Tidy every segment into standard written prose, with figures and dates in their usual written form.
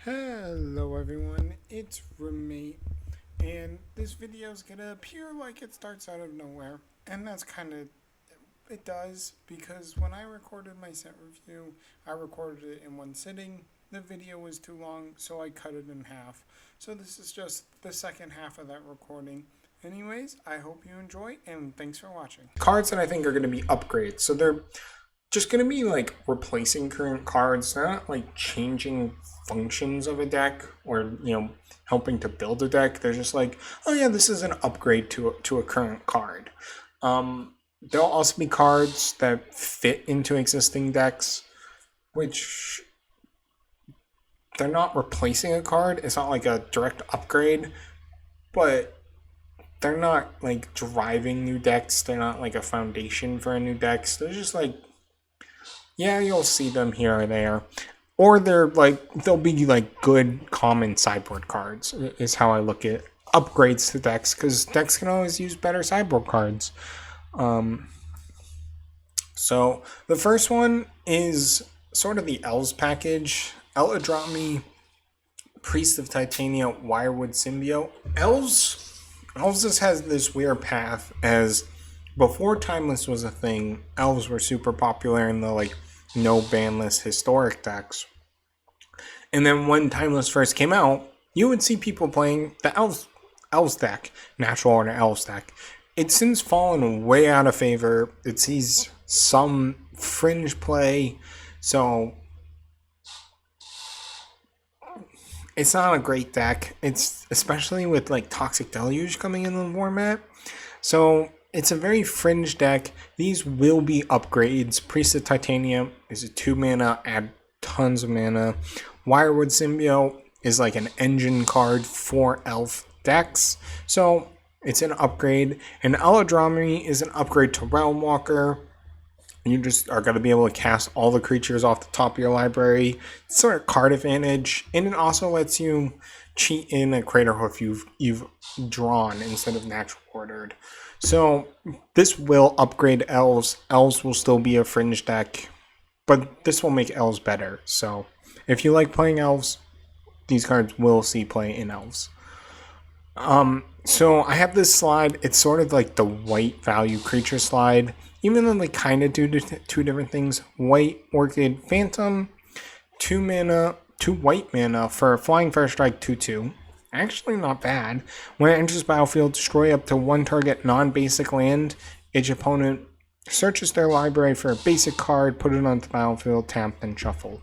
Hello everyone, it's roommate, and this video is gonna appear like it starts out of nowhere, and that's kind of it does because when I recorded my set review, I recorded it in one sitting. The video was too long, so I cut it in half. So this is just the second half of that recording. Anyways, I hope you enjoy, and thanks for watching. Cards that I think are going to be upgrades. So they're just going to be like replacing current cards, not like changing functions of a deck or, helping to build a deck. They're just like, oh yeah, this is an upgrade to a current card. There'll also be cards that fit into existing decks, which they're not replacing a card. It's not like a direct upgrade, but they're not like driving new decks. They're not like a foundation for a new decks. They're just like, yeah, you'll see them here or there. Or they'll be like good common sideboard cards, is how I look at upgrades to decks, because decks can always use better sideboard cards. So the first one is sort of the Elves package. Eladromi, Priest of Titania, Wirewood Symbiote. Elves just has this weird path as before Timeless was a thing, Elves were super popular in the like no banless historic decks. And then when Timeless first came out, you would see people playing the Elves deck, Natural Order Elves deck. It's since fallen way out of favor. It sees some fringe play, so it's not a great deck. It's especially with like Toxic Deluge coming in the format. So it's a very fringe deck. These will be upgrades. Priest of Titania is a 2 mana, add tons of mana. Wirewood Symbiote is like an engine card for elf decks. So it's an upgrade. And Eladromi is an upgrade to Realm Walker. You just are going to be able to cast all the creatures off the top of your library. It's sort of card advantage. And it also lets you cheat in a Craterhoof you've drawn instead of natural ordered. So this will upgrade Elves. Elves will still be a fringe deck, but this will make Elves better. So if you like playing Elves, these cards will see play in Elves. So I have this slide. It's sort of like the white value creature slide, even though they kind of do two different things. White Orchid Phantom, 2 mana, 2 white mana for Flying First Strike 2/2. Actually not bad. When it enters battlefield, destroy up to 1 target non-basic land. Each opponent searches their library for a basic card, put it onto the battlefield, tap, and shuffle.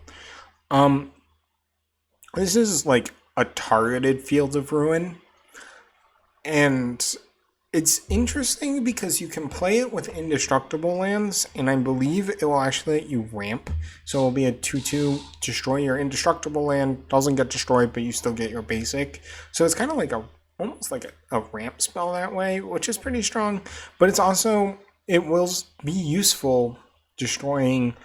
This is like a targeted Field of Ruin. And it's interesting because you can play it with indestructible lands, and I believe it will actually let you ramp. So it'll be a 2/2, destroy your indestructible land, doesn't get destroyed, but you still get your basic. So it's kind of like almost like a ramp spell that way, which is pretty strong. But it's also, it will be useful destroying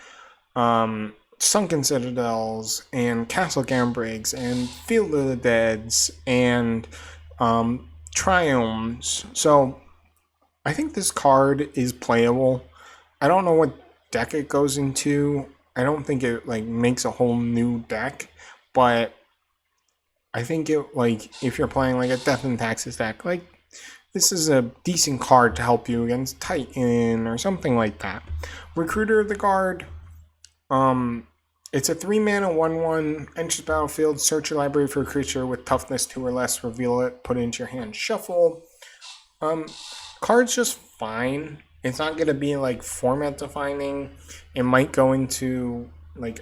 Sunken Citadels and Castle Gambrigs and Field of the Deads and Triomes. So I think this card is playable. I don't know what deck it goes into. I don't think it like makes a whole new deck, but I think it, like, if you're playing like a Death and Taxes deck, like this is a decent card to help you against Titan or something like that. Recruiter of the Guard. It's a 3 mana 1/1, enters battlefield, search your library for a creature with toughness 2 or less, reveal it, put it into your hand, shuffle. Card's just fine. It's not going to be like format defining. It might go into like,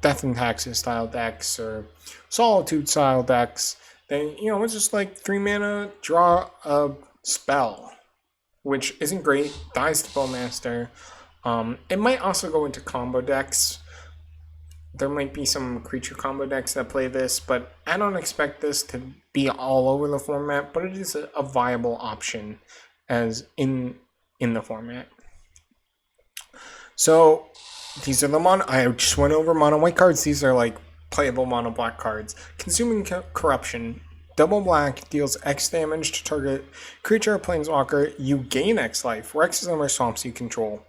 Death and Taxes style decks or Solitude style decks. Then, it's just like 3 mana, draw a spell, which isn't great, dies to Bowmaster. It might also go into combo decks. There might be some creature combo decks that play this, but I don't expect this to be all over the format, but it is a viable option as in the format. So these are the I just went over mono white cards. These are like playable mono black cards. Consuming Corruption. Double black deals X damage to target creature or planeswalker. You gain X life, where X is the number of swamps you control.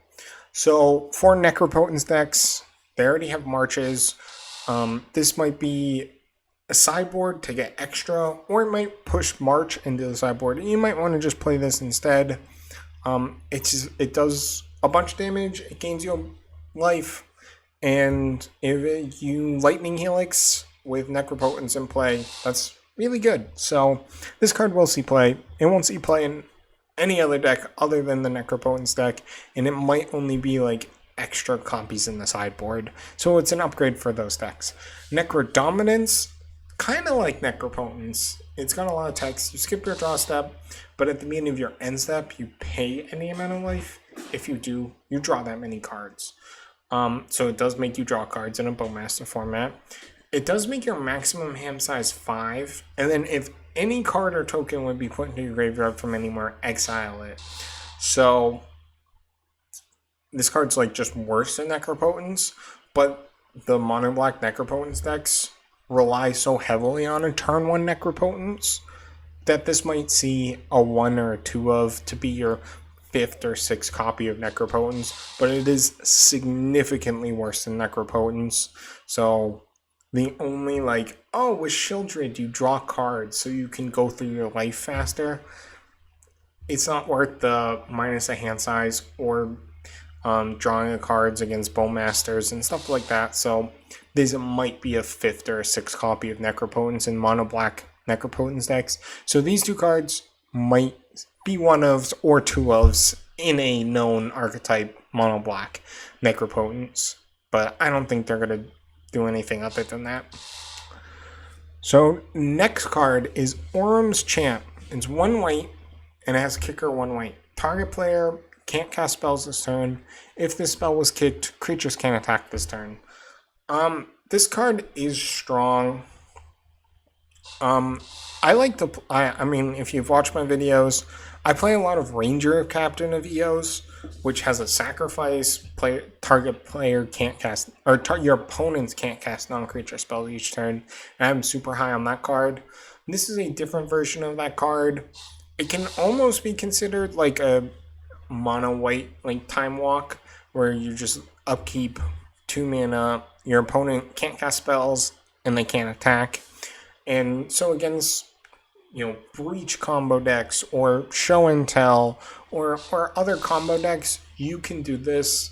So for Necropotence decks, they already have marches. This might be a sideboard to get extra, or it might push March into the sideboard. You might want to just play this instead. It does a bunch of damage. It gains you life, and if you Lightning Helix with Necropotence in play, that's really good. So this card will see play. It won't see play in any other deck other than the Necropotence deck, and it might only be like extra copies in the sideboard. So it's an upgrade for those decks. Necrodominance, kind of like Necropotence. It's got a lot of text. You skip your draw step, but at the beginning of your end step, you pay any amount of life. If you do, you draw that many cards. So it does make you draw cards in a Bowmaster format. It does make your maximum hand size 5, and then if any card or token would be put into your graveyard from anywhere, exile it. So this card's like just worse than Necropotence, but the mono black Necropotence decks rely so heavily on a turn 1 Necropotence that this might see a 1 or a 2 of to be your 5th or 6th copy of Necropotence, but it is significantly worse than Necropotence. So the only with Shieldred you draw cards so you can go through your life faster. It's not worth the minus a hand size or drawing the cards against Bowmasters and stuff like that. So this might be a 5th or a 6th copy of Necropotence in mono black Necropotence decks. So these two cards might be 1-ofs or 2-ofs in a known archetype mono black Necropotence, but I don't think they're going to do anything other than that. So next card is Orum's Chant. It's 1 white and it has kicker 1 white. Target player can't cast spells this turn. If this spell was kicked, creatures can't attack this turn. This card is strong. I mean, if you've watched my videos, I play a lot of Ranger Captain of Eos, which has a sacrifice. Target player can't cast, or your opponents can't cast non-creature spells each turn. And I'm super high on that card. This is a different version of that card. It can almost be considered like a mono white, like Time Walk, where you just upkeep 2 mana. Your opponent can't cast spells and they can't attack. And so against, Breach combo decks or Show and Tell or other combo decks, you can do this.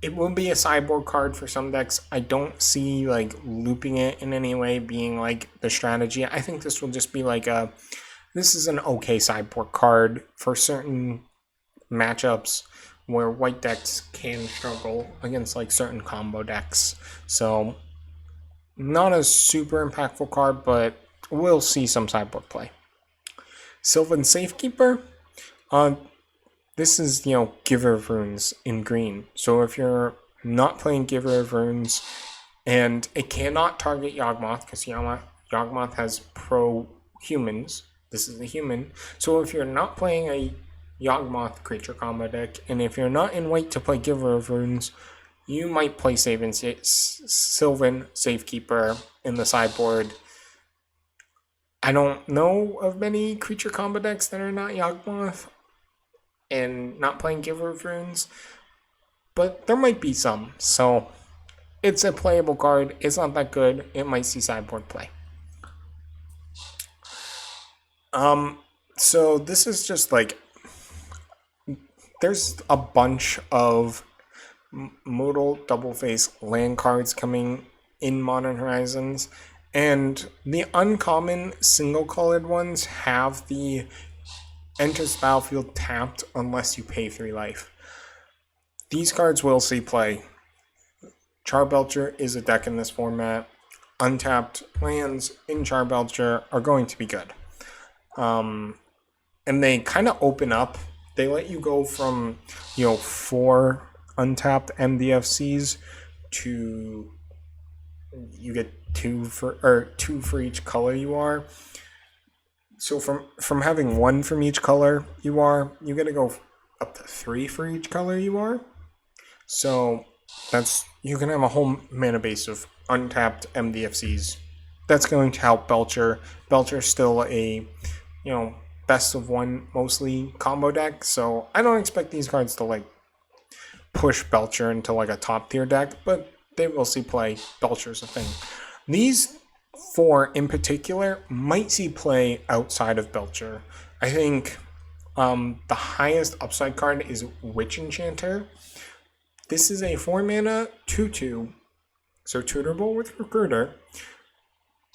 It will be a sideboard card for some decks. I don't see looping it in any way being the strategy. I think this will just be this is an okay sideboard card for certain matchups where white decks can struggle against certain combo decks. So not a super impactful card, but we'll see some sideboard play. Sylvan Safekeeper. This is, Giver of Runes in green. So if you're not playing Giver of Runes, and it cannot target Yawgmoth, because Yawgmoth has pro-humans. This is a human. So if you're not playing a Yawgmoth creature combo deck, and if you're not in white to play Giver of Runes, you might play Sylvan Safekeeper in the sideboard. I don't know of many creature combo decks that are not Yawgmoth and not playing Giver of Runes, but there might be some. So it's a playable card. It's not that good. It might see sideboard play. So this is just there's a bunch of modal double face land cards coming in Modern Horizons, and the uncommon single colored ones have the enters battlefield tapped unless you pay 3 life. These cards will see play. Charbelcher is a deck in this format. Untapped lands in Charbelcher are going to be good. And they kind of open up. They let you go from 4 untapped MDFCs to you get 2 for each color you are. So from having 1 from each color you're going to go up to 3 for each color you are. So you can have a whole mana base of untapped MDFCs. That's going to help Belcher. Belcher's still a best of 1 mostly combo deck, so I don't expect these cards to push Belcher into a top tier deck, but they will see play. Belcher's a thing. These 4 in particular might see play outside of Belcher. I think the highest upside card is Witch Enchanter. This is a 4 mana 2/2, so tutorable with Recruiter.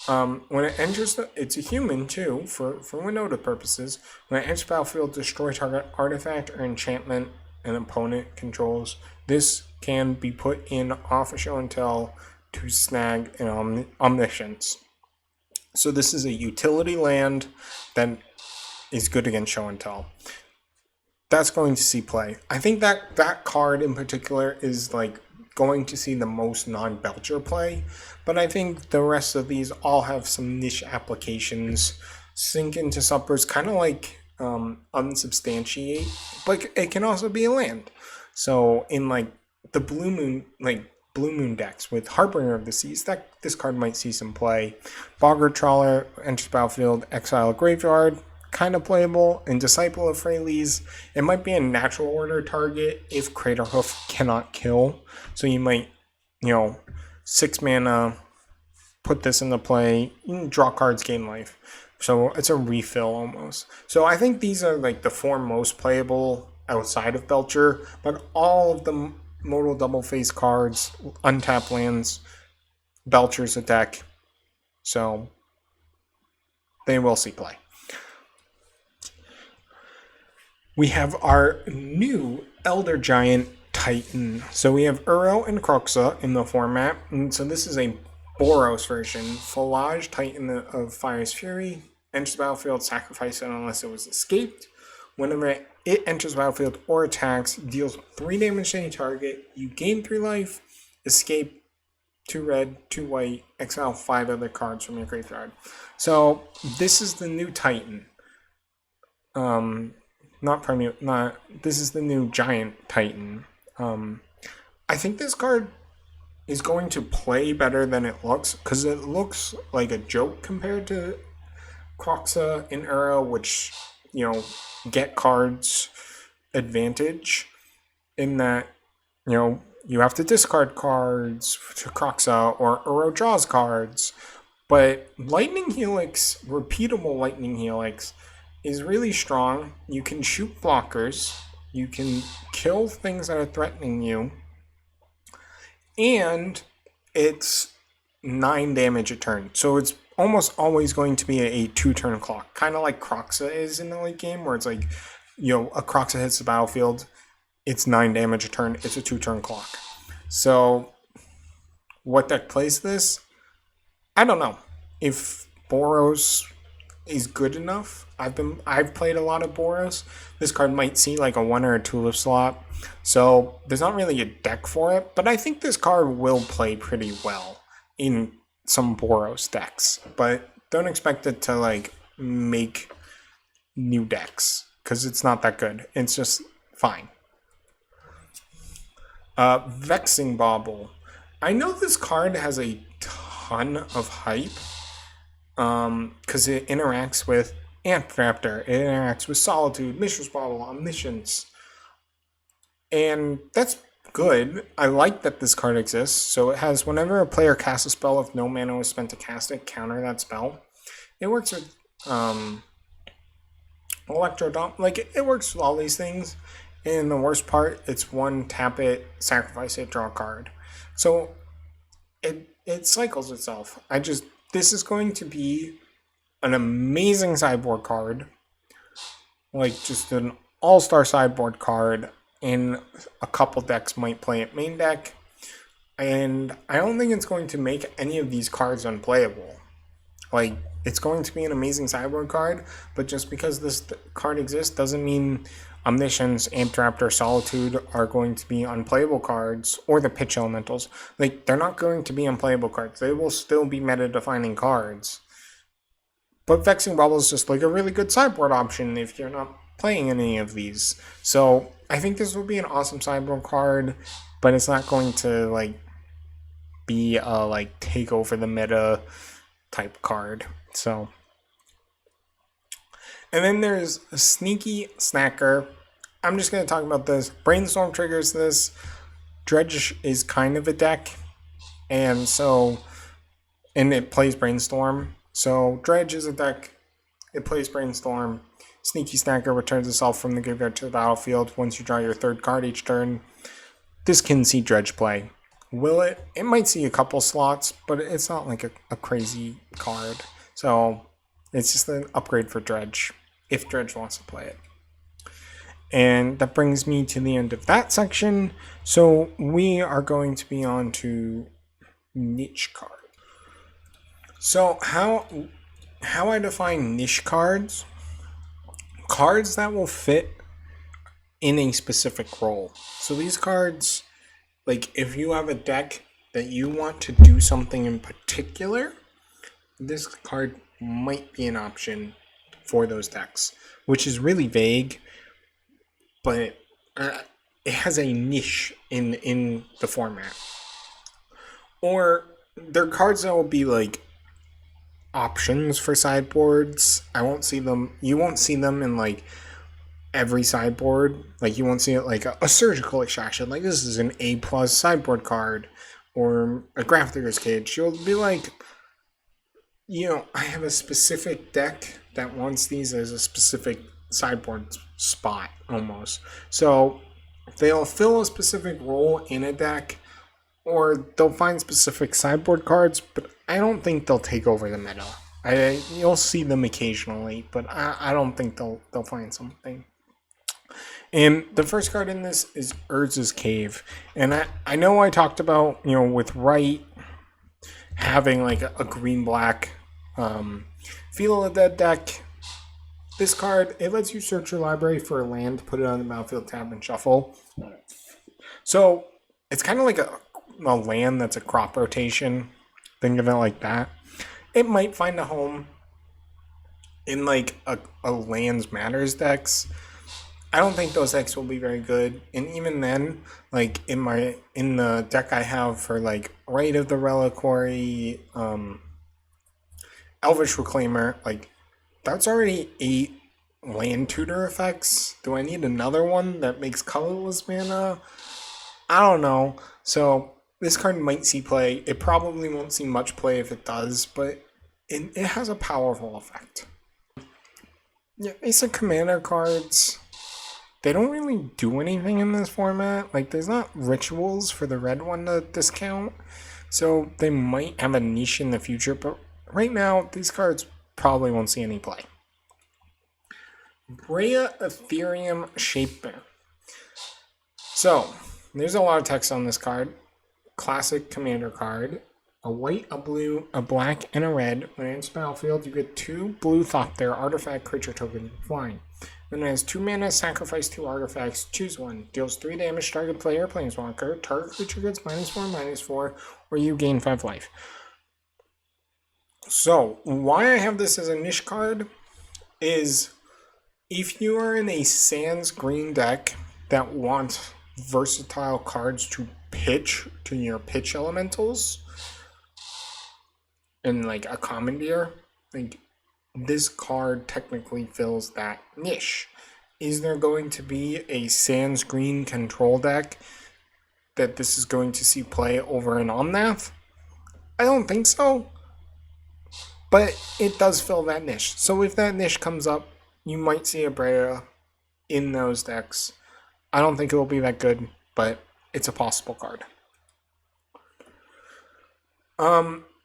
When it enters it's a human too, for Winota purposes. When it enters battlefield, destroy target artifact or enchantment an opponent controls. This can be put in off a show and tell to snag an omniscience. So this is a utility land that is good against show and tell. That's going to see play. I think that card in particular is like going to see the most non-Belcher play, but I think the rest of these all have some niche applications. Sink into suppers, kind of like unsubstantiate, but it can also be a land. So in like the Blue Moon decks with Harbinger of the Seas, this card might see some play. Boggart Trawler enters battlefield, exile a graveyard, kind of playable. And Disciple of Freyles, it might be a natural order target if Craterhoof cannot kill. So you might, 6 mana, put this into play, you can draw cards, gain life. So it's a refill almost. So I think these are like the 4 most playable outside of Belcher, but all of the modal double face cards, untap lands, Belcher's a deck. So they will see play. We have our new Elder Giant Titan. So we have Uro and Croxa in the format. And so this is a Boros version. Fallage Titan of Fire's Fury. Enters the battlefield, sacrifice it unless it was escaped. Whenever it enters the battlefield or attacks, deals 3 damage to any target. You gain 3 life, escape 2 red, 2 white, exile 5 other cards from your graveyard. So this is the new Titan. This is the new Giant Titan. I think this card is going to play better than it looks, because it looks like a joke compared to Croxa and Uro, which, get cards advantage in that, you have to discard cards to Croxa or Uro draws cards. But Lightning Helix, repeatable Lightning Helix, is really strong. You can shoot blockers. You can kill things that are threatening you. And it's 9 damage a turn. So it's almost always going to be a 2-turn clock. Kind of like Croxa is in the late game, where it's like, a Croxa hits the battlefield, it's 9 damage a turn, it's a 2-turn clock. So what deck plays this? I don't know. If Boros is good enough. I've played a lot of Boros. This card might see like a 1 or a Tulip slot. So there's not really a deck for it, but I think this card will play pretty well in some Boros decks. But don't expect it to like make new decks, because it's not that good. It's just fine. Vexing Bauble. I know this card has a ton of hype, because it interacts with Anthraptor, it interacts with Solitude, Mishra's Bauble, Omniscience, and that's good. I like that this card exists. So it has, whenever a player casts a spell, if no mana was spent to cast it, counter that spell. It works with Electrodom, it works with all these things. And the worst part, it's 1, tap it, sacrifice it, draw a card. So it cycles itself. This is going to be an amazing sideboard card. Just an all-star sideboard card. And a couple decks might play it main deck. And I don't think it's going to make any of these cards unplayable. It's going to be an amazing sideboard card, but just because this card exists doesn't mean Omniscience, Anthraptor, Solitude are going to be unplayable cards, or the Pitch Elementals. They're not going to be unplayable cards. They will still be meta-defining cards. But Vexing Bauble is just a really good sideboard option if you're not playing any of these. So I think this will be an awesome sideboard card, but it's not going to be a take over the meta type card. So, and then there's a Sneaky Snacker. I'm just going to talk about this. Brainstorm triggers this. Dredge is kind of a deck, and so and it plays Brainstorm. So Dredge is a deck. It plays Brainstorm. Sneaky Snacker returns itself from the graveyard to the battlefield once you draw your third card each turn. This can see Dredge play. Will it? It might see a couple slots, but it's not like a crazy card. So it's just an upgrade for Dredge, if Dredge wants to play it. And that brings me to the end of that section. So we are going to be on to niche cards. So how I define niche cards? Cards that will fit in a specific role. So these cards, like if you have a deck that you want to do something in particular, this card might be an option for those decks, which is really vague, but it has a niche in the format. Or they're cards that will be like options for sideboards. You won't see them in like every sideboard. Like you won't see it like a surgical extraction. Like this is an A+ sideboard card, or a Grafdigger's Cage. You'll be like, I have a specific deck that wants these as a specific sideboard spot almost. So they'll fill a specific role in a deck, or they'll find specific sideboard cards, but I don't think they'll take over the meta. You'll see them occasionally, but I don't think they'll find something. And the first card in this is Urz's Cave. And I know I talked about, with Wright having like a green-black Feel of the Dead deck. This card, it lets you search your library for a land, put it on the battlefield tab, and shuffle. So it's kind of like a land that's a crop rotation. Think of it like that. It might find a home in like a lands matters decks. I don't think those decks will be very good. And even then, like in the deck I have for like Rite of the Reliquary, Elvish Reclaimer, like that's already 8 land tutor effects. Do I need another one that makes colorless mana? I don't know. So this card might see play. It probably won't see much play if it does, but it has a powerful effect. Yeah, basic commander cards, they don't really do anything in this format. Like, there's not rituals for the red one to discount, so they might have a niche in the future, but right now, these cards probably won't see any play. Brea Ethereum Shaper. So, there's a lot of text on this card. Classic commander card. A white, a blue, a black, and a red. When it enters the battlefield, you get 2 blue Thopter artifact creature tokens flying. Then it has 2 mana, sacrifice 2 artifacts, choose one. Deals 3 damage to target player or planeswalker. Target creature gets -4/-4, or you gain 5 life. So, why I have this as a niche card is if you are in a Sans green deck that wants versatile cards to pitch to your pitch elementals and like a commandeer, like this card technically fills that niche. Is there going to be a Sans green control deck that this is going to see play over an Omnath? I don't think so. But it does fill that niche. So if that niche comes up, you might see a Brea in those decks. I don't think it will be that good, but it's a possible card.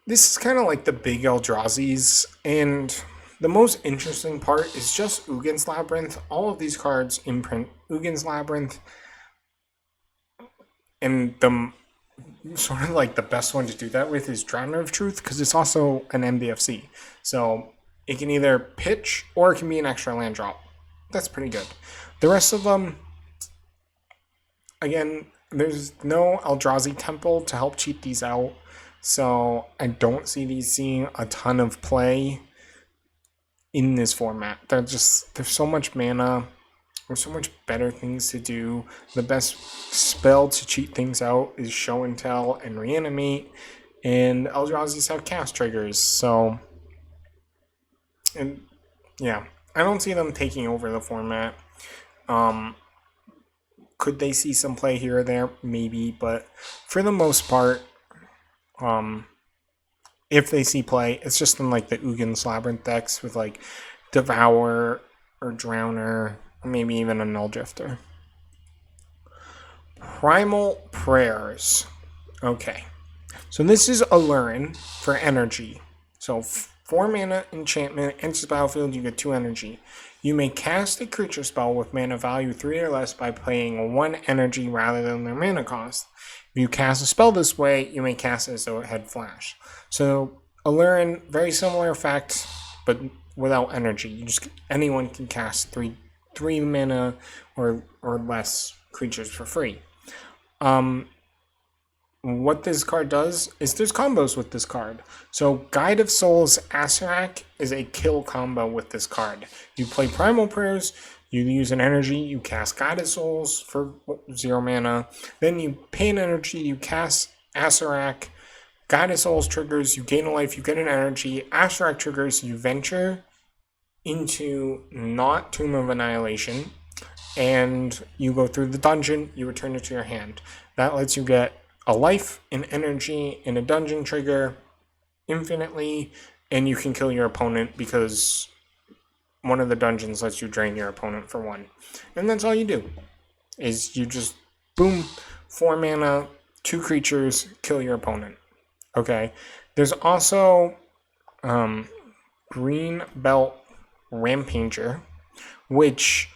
This is kind of like the big Eldrazi's, and the most interesting part is just Ugin's Labyrinth. All of these cards imprint Ugin's Labyrinth, and the sort of like the best one to do that with is Drowner of Truth, because it's also an MBFC. So it can either pitch or it can be an extra land drop. That's pretty good. The rest of them, again, there's no Eldrazi Temple to help cheat these out. So I don't see these seeing a ton of play in this format. There's so much mana. There's so much better things to do. The best spell to cheat things out is Show and Tell and Reanimate. And Eldrazi's have cast triggers. So, and yeah, I don't see them taking over the format. Could they see some play here or there? Maybe, but for the most part, if they see play. It's just in like the Ugin's Labyrinth decks with like Devour or Drowner, or maybe even a Null Drifter. Primal Prayers. Okay. So this is Allurin for energy. So 4 mana enchantment, enters the battlefield, you get 2 energy. You may cast a creature spell with mana value 3 or less by playing 1 energy rather than their mana cost. If you cast a spell this way, you may cast it as though it had flash. So Allurin, very similar effect, but without energy. Anyone can cast 3 mana or less creatures for free. What this card does is there's combos with this card. So Guide of Souls Acererak is a kill combo with this card. You play Primal Prayers, you use an energy, you cast Guide of Souls for 0 mana, then you pay an energy, you cast Acererak, Guide of Souls triggers, you gain a life, you get an energy, Acererak triggers, you venture into not Tomb of Annihilation, and you go through the dungeon, you return it to your hand. That lets you get a life, an energy, and a dungeon trigger infinitely, and you can kill your opponent because one of the dungeons lets you drain your opponent for 1. And that's all you do, is you just, boom, 4 mana, 2 creatures, kill your opponent. Okay, there's also Green Belt Rampager, which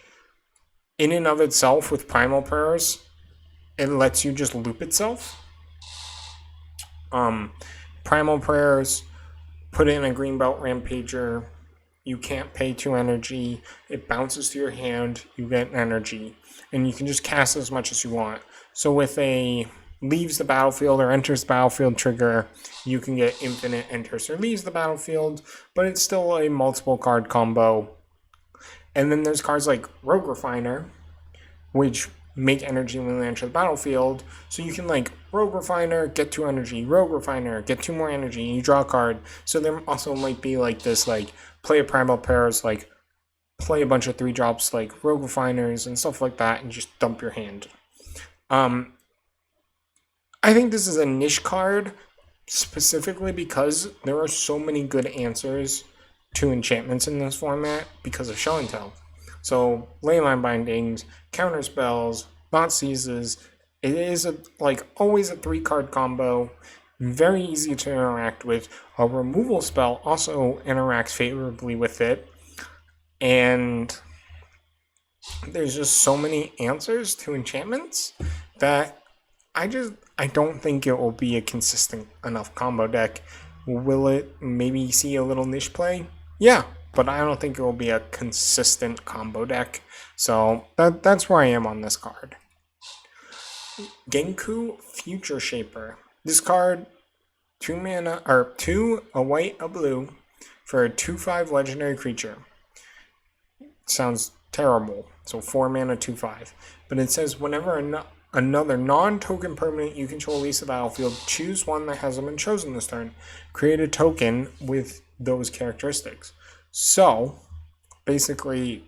in and of itself with Primal Prayers, it lets you just loop itself. Primal Prayers, put in a Greenbelt Rampager, you can't pay 2 energy, it bounces to your hand, you get energy, and you can just cast as much as you want. So with a leaves the battlefield or enters the battlefield trigger, you can get infinite enters or leaves the battlefield, but it's still a multiple card combo. And then there's cards like Rogue Refiner, which make energy when they enter the battlefield. So you can like Rogue Refiner, get 2 energy, Rogue Refiner, get 2 more energy, and you draw a card. So there also might be like this, like play a Primal Prayers, like play a bunch of 3-drops like Rogue Refiners and stuff like that, and just dump your hand. I think this is a niche card specifically because there are so many good answers to enchantments in this format because of Show and Tell. So Leyline Bindings, Counter Spells, Not Seizes. It is always a 3-card combo, very easy to interact with. A removal spell also interacts favorably with it, and there's just so many answers to enchantments that I don't think it will be a consistent enough combo deck. Will it maybe see a little niche play? Yeah, but I don't think it will be a consistent combo deck. So that's where I am on this card. Genku Future Shaper. This card, 2 mana, or 2, a white, a blue, for a 2/5 legendary creature. Sounds terrible. So 4 mana, 2/5. But it says whenever another non-token permanent you control leaves the battlefield, choose one that hasn't been chosen this turn. Create a token with those characteristics. So, basically,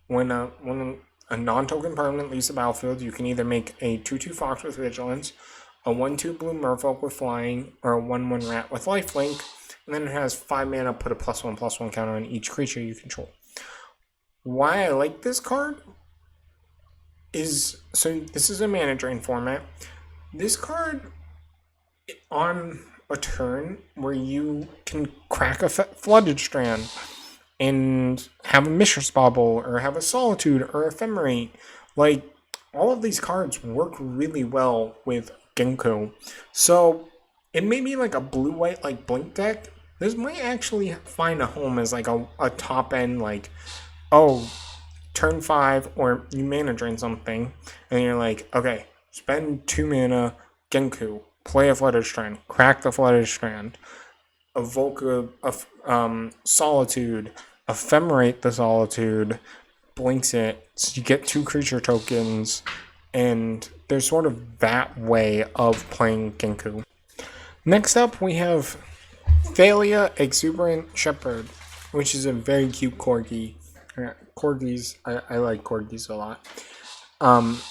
when a non-token permanent leaves the battlefield, you can either make a 2/2 Fox with Vigilance, a 1/2 Blue Merfolk with Flying, or a 1/1 Rat with Lifelink, and then it has 5 mana, put a +1/+1 counter on each creature you control. Why I like this card is, so this is a mana drain format. This card, on a turn where you can crack a Flooded Strand and have a Mishra's Bauble or have a Solitude or Ephemerate, like all of these cards work really well with Genku. So it may be like a blue-white like Blink deck. This might actually find a home as like a top end, like, oh, turn 5 or you mana drain something and you're like, okay, spend 2 mana, Genku, play a Flooded Strand, crack the Flooded Strand, evoke a Solitude, Ephemerate the Solitude, blinks it, so you get 2 creature tokens, and there's sort of that way of playing Genku. Next up, we have Thalia Exuberant Shepherd, which is a very cute corgi. Corgis, I like corgis a lot.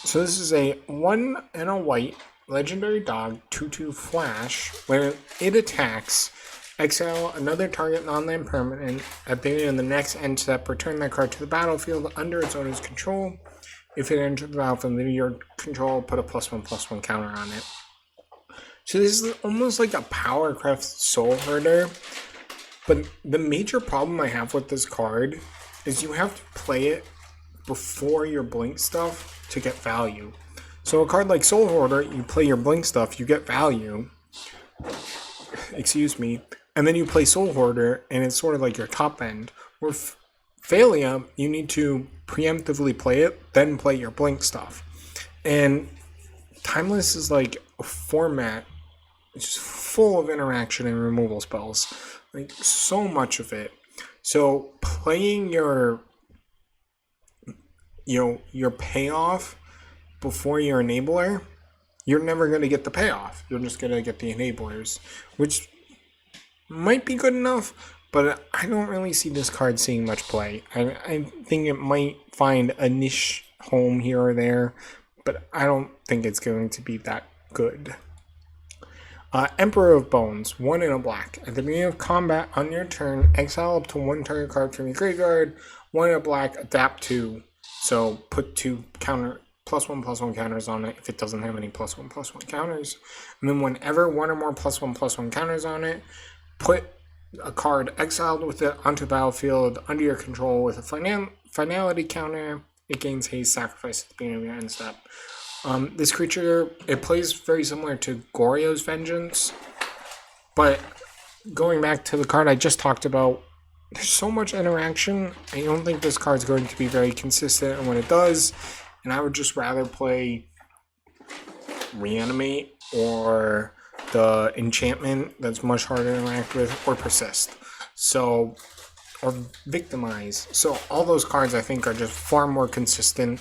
So this is a 1 and a white legendary dog 2/2 flash where it attacks. Exile another target non-land permanent. At the end of the next end step, return that card to the battlefield under its owner's control. If it enters the battlefield under your control, put a +1/+1 counter on it. So this is almost like a Powercraft Soul Herder. But the major problem I have with this card is you have to play it before your blink stuff to get value. So a card like Soul Hoarder, you play your blink stuff, you get value. Excuse me. And then you play Soul Hoarder, and it's sort of like your top end. Where Phalia, you need to preemptively play it, then play your blink stuff. And Timeless is like a format, it's just full of interaction and removal spells. Like, so much of it. So playing your payoff before your enabler, you're never going to get the payoff. You're just going to get the enablers, which might be good enough, but I don't really see this card seeing much play. I think it might find a niche home here or there, but I don't think it's going to be that good. Emperor of Bones, 1 in a black. At the beginning of combat on your turn, exile up to 1 target card from your graveyard, 1 in a black, adapt 2. So put 2 +1/+1 counters on it if it doesn't have any +1/+1 counters. And then whenever 1 or more +1/+1 counters on it, put a card exiled with it onto the battlefield under your control with a finality counter. It gains haste, sacrifice at the beginning of your end step. This creature, it plays very similar to Goryo's Vengeance, but going back to the card I just talked about, there's so much interaction. I don't think this card's going to be very consistent in what it does, and I would just rather play Reanimate or the enchantment that's much harder to interact with, or Persist. So, or Victimize. So all those cards I think are just far more consistent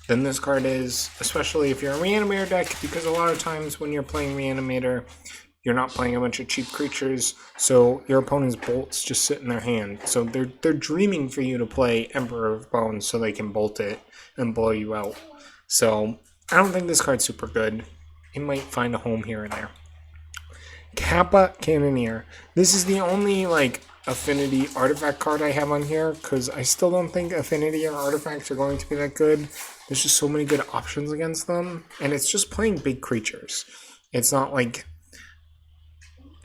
than this card is, especially if you're a Reanimator deck, because a lot of times when you're playing Reanimator, you're not playing a bunch of cheap creatures, so your opponent's bolts just sit in their hand. So they're dreaming for you to play Emperor of Bones so they can bolt it and blow you out. So I don't think this card's super good. It might find a home here or there. Kappa Cannoneer. This is the only affinity artifact card I have on here, because I still don't think affinity or artifacts are going to be that good. There's just so many good options against them, and it's just playing big creatures. It's not like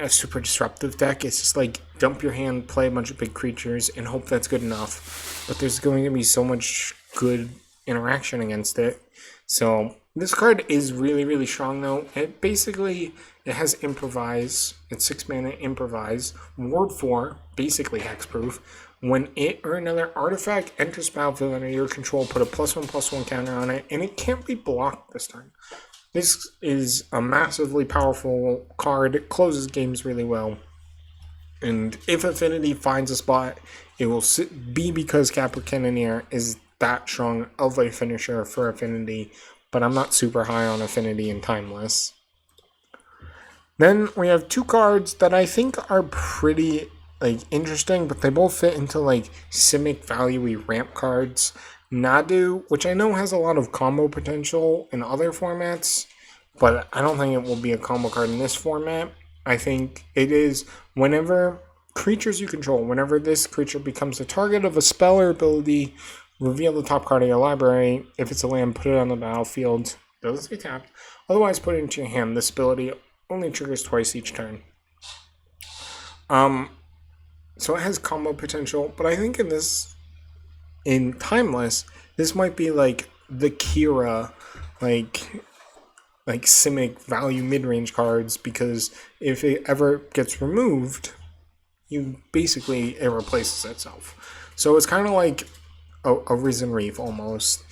a super disruptive deck. It's just like dump your hand, play a bunch of big creatures, and hope that's good enough. But there's going to be so much good interaction against it. So this card is really, really strong though. It has Improvise. It's 6 mana Improvise. Ward 4, basically hexproof. When it or another artifact enters battlefield under your control, put a +1/+1 counter on it, and it can't be blocked this turn. This is a massively powerful card. It closes games really well. And if Affinity finds a spot, it will be because Kappa Cannoneer is that strong of a finisher for Affinity, but I'm not super high on Affinity and Timeless. Then we have 2 cards that I think are pretty interesting, but they both fit into Simic value-y ramp cards. Nadu, which I know has a lot of combo potential in other formats, but I don't think it will be a combo card in this format. I think it is whenever creatures you control, whenever this creature becomes the target of a spell or ability, reveal the top card of your library. If it's a land, put it on the battlefield. Doesn't get tapped. Otherwise, put it into your hand. This ability only triggers twice each turn. So it has combo potential, but I think in Timeless, this might be the Kira, Simic value mid-range cards, because if it ever gets removed, it replaces itself. So it's kind of like a Risen Reef almost,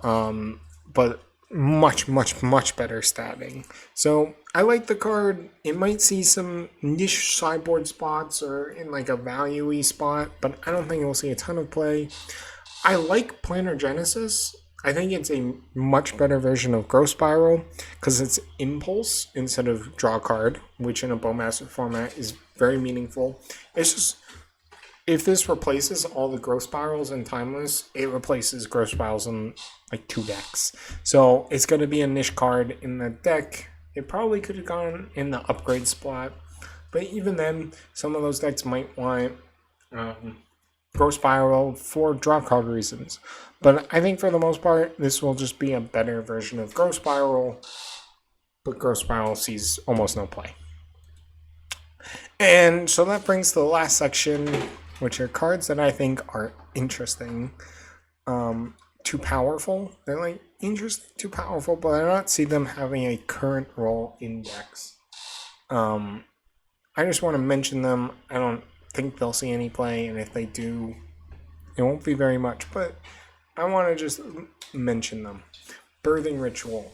but much, much, much better statting. So I like the card. It might see some niche sideboard spots or in a value-y spot, but I don't think it will see a ton of play. I like Planar Genesis. I think it's a much better version of Growth Spiral because it's Impulse instead of Draw Card, which in a Bowmaster format is very meaningful. It's just, if this replaces all the Growth Spirals in Timeless, it replaces Growth Spirals in 2 decks. So it's going to be a niche card in the deck. It probably could have gone in the upgrade spot, But even then, some of those decks might want Growth Spiral for draw card reasons. But I think for the most part, this will just be a better version of Growth Spiral, but Growth Spiral sees almost no play. And so that brings to the last section, which are cards that I think are interesting. Too powerful. They're like interesting, too powerful, but I don't see them having a current role in decks. I just want to mention them. I don't think they'll see any play, and if they do, it won't be very much, but I want to just mention them. Birthing Ritual.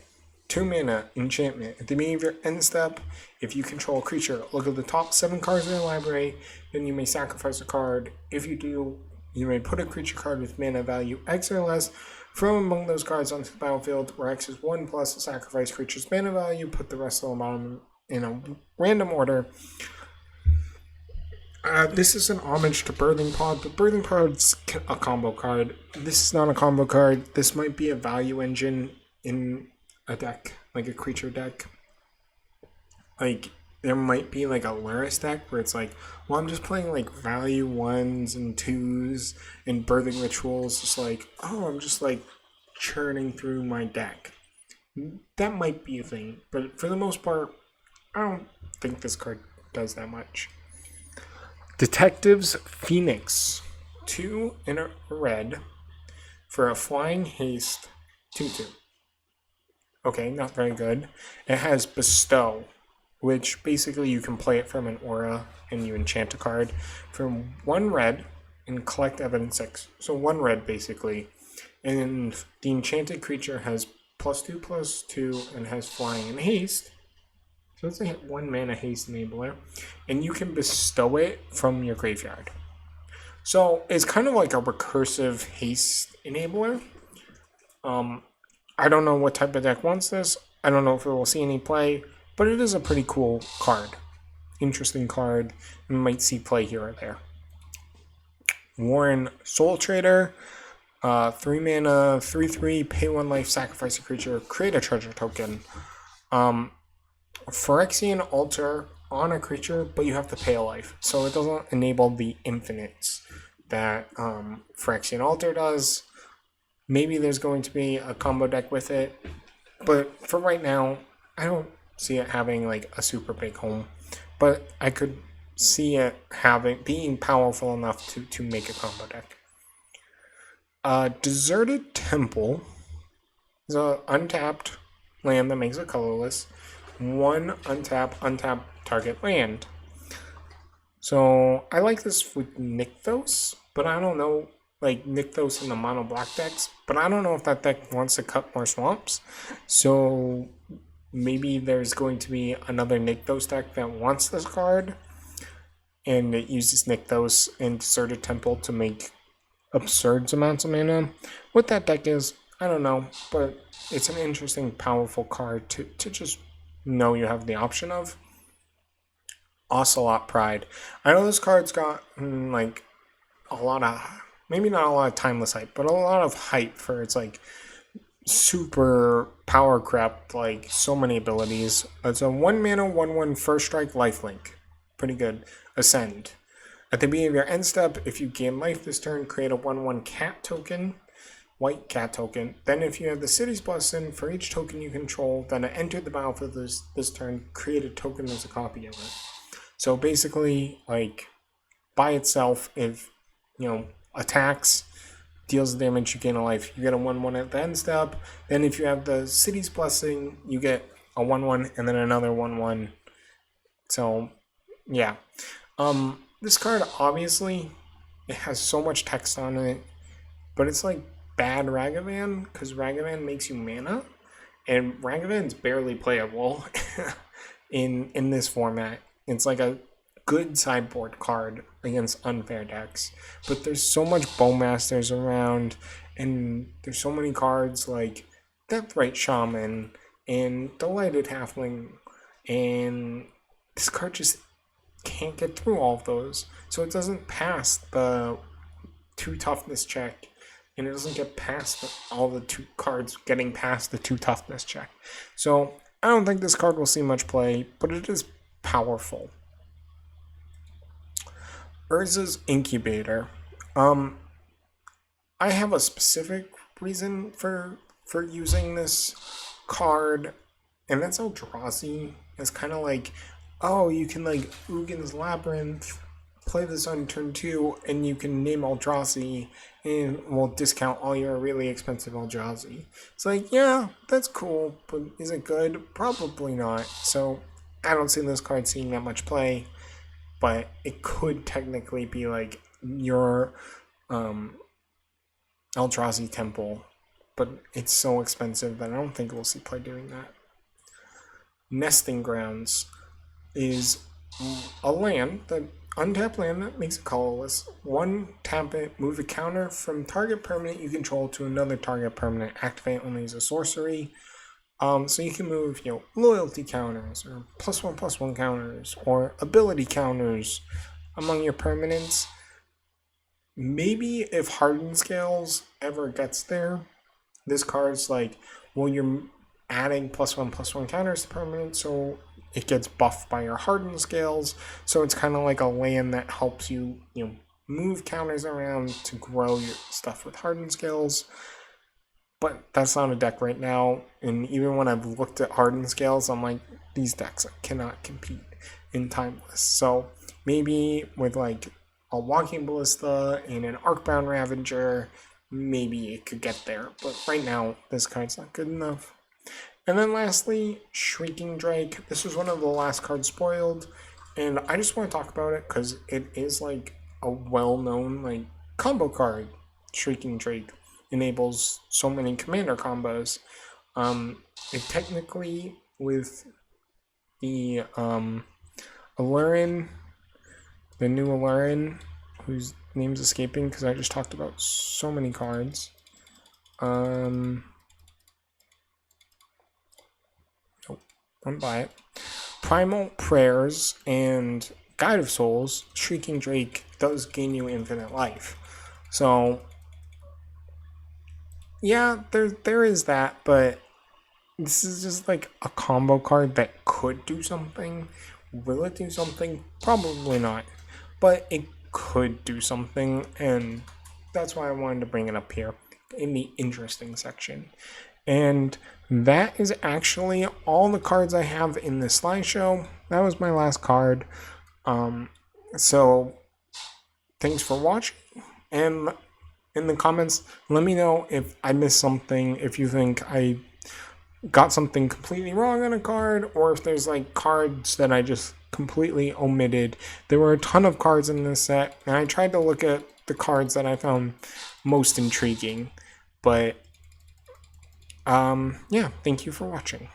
2 mana, enchantment. At the beginning of your end step, if you control a creature, look at the top 7 cards in your library, then you may sacrifice a card. If you do, you may put a creature card with mana value X or less from among those cards onto the battlefield, where X is 1 plus the sacrifice creature's mana value. Put the rest of them on in a random order. This is an homage to Birthing Pod, but Birthing Pod's a combo card. This is not a combo card. This might be a value engine in a deck, like a creature deck. Like, there might be like a Luris deck where it's like, well, I'm just playing like value 1s and 2s, and Birthing Rituals just like, oh, I'm just like churning through my deck. That might be a thing, but for the most part, I don't think this card does that much. Detectives Phoenix. 2 in a red for a flying haste 2/2. Okay, not very good. It has Bestow, which basically you can play it from an aura and you enchant a card from 1 red and collect evidence 6. So 1 red basically. And the enchanted creature has +2/+2 and has flying and haste. So it's a 1 mana haste enabler. And you can bestow it from your graveyard. So it's kind of like a recursive haste enabler. I don't know what type of deck wants this. I don't know if it will see any play, but it is a pretty cool card. Interesting card. You might see play here or there. Warren Soul Trader. 3 mana, 3/3, pay 1 life, sacrifice a creature, create a treasure token. Phyrexian Altar on a creature, but you have to pay a life. So it doesn't enable the infinites that Phyrexian Altar does. Maybe there's going to be a combo deck with it, but for right now, I don't see it having like a super big home. But I could see it being powerful enough to make a combo deck. Deserted Temple is an untapped land that makes it colorless. 1 untap target land. So I like this with Nykthos, but I don't know, like Nykthos in the mono black decks, but I don't know if that deck wants to cut more swamps. So maybe there's going to be another Nykthos deck that wants this card, and it uses Nykthos and Deserted Temple to make absurd amounts of mana. What that deck is, I don't know, but it's an interesting, powerful card to just know you have the option of. Ocelot Pride. I know this card's got like a lot of, maybe not a lot of timeless hype, but a lot of hype for its like super power crap, like so many abilities. It's a 1 mana 1/1 first strike lifelink. Pretty good. Ascend. At the beginning of your end step, if you gain life this turn, create a 1/1 cat token, white cat token. Then if you have the City's Blessing, for each token you control, then it entered the battlefield this turn, create a token as a copy of it. So basically, like, by itself, if, attacks, deals damage, you gain a life. You get a 1/1 at the end step. Then if you have the City's Blessing, you get a 1/1 and then another 1/1. So, yeah. This card, obviously, it has so much text on it, but it's like bad Ragavan, because Ragavan makes you mana, and Ragavan's barely playable in this format. It's like a good sideboard card against unfair decks, but there's so much Bowmasters around, and there's so many cards like Deathrite Shaman and Delighted Halfling, and this card just can't get through all of those, so it doesn't pass the 2 toughness check, and it doesn't get past all the 2 cards getting past the 2 toughness check. So I don't think this card will see much play, but it is powerful. Urza's Incubator. Um, I have a specific reason for using this card, and that's Eldrazi. It's kind of like, oh, you can like Ugin's Labyrinth, play this on turn 2, and you can name Eldrazi, and we'll discount all your really expensive Eldrazi. It's like, yeah, that's cool, but is it good? Probably not. So I don't see this card seeing that much play, but it could technically be like your Eldrazi Temple, but it's so expensive that I don't think we'll see play doing that. Nesting Grounds is a land, that untapped land that makes it colorless. One, tap it, move a counter from target permanent you control to another target permanent. Activate only as a sorcery. So you can move, loyalty counters or +1/+1 counters or ability counters among your permanents. Maybe if Hardened Scales ever gets there, this card's like, well, you're adding +1/+1 counters to permanent, so it gets buffed by your Hardened Scales. So it's kind of like a land that helps you, move counters around to grow your stuff with Hardened Scales. But that's not a deck right now, and even when I've looked at Hardened Scales, I'm like, these decks cannot compete in Timeless. So maybe with like a Walking Ballista and an Arcbound Ravager, maybe it could get there. But right now, this card's not good enough. And then lastly, Shrieking Drake. This was one of the last cards spoiled, and I just want to talk about it because it is like a well-known like combo card. Shrieking Drake enables so many commander combos. It technically, with the Alurin, the new Alurin, whose name's escaping because I just talked about so many cards. Nope, don't buy it. Primal Prayers and Guide of Souls, Shrieking Drake does gain you infinite life. So yeah, there is that, but this is just like a combo card that could do something. Will it do something? Probably not. But it could do something, and that's why I wanted to bring it up here in the interesting section. And that is actually all the cards I have in this slideshow. That was my last card. So thanks for watching, and in the comments, let me know if I missed something, if you think I got something completely wrong on a card, or if there's like cards that I just completely omitted. There were a ton of cards in this set, and I tried to look at the cards that I found most intriguing. But yeah, thank you for watching.